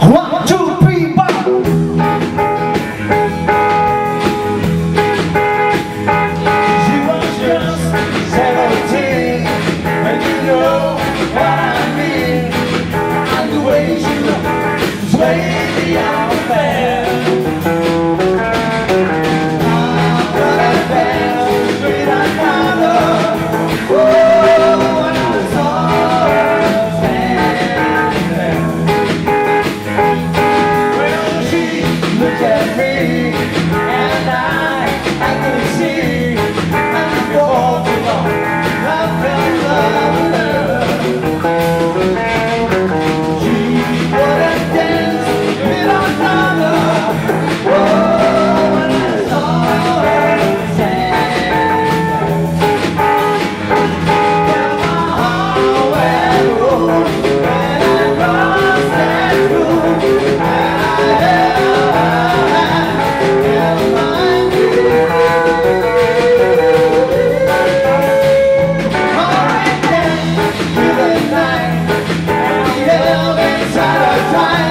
1, 2, 3, 4. She was just 17, and you know what I mean. And the way she swayed the young man. Look at me, and I could see, and before too long, I fell in love with her. She wouldn't dance with another. Oh, when I saw her stand, well, my heart went wrong when I crossed that room, and I Try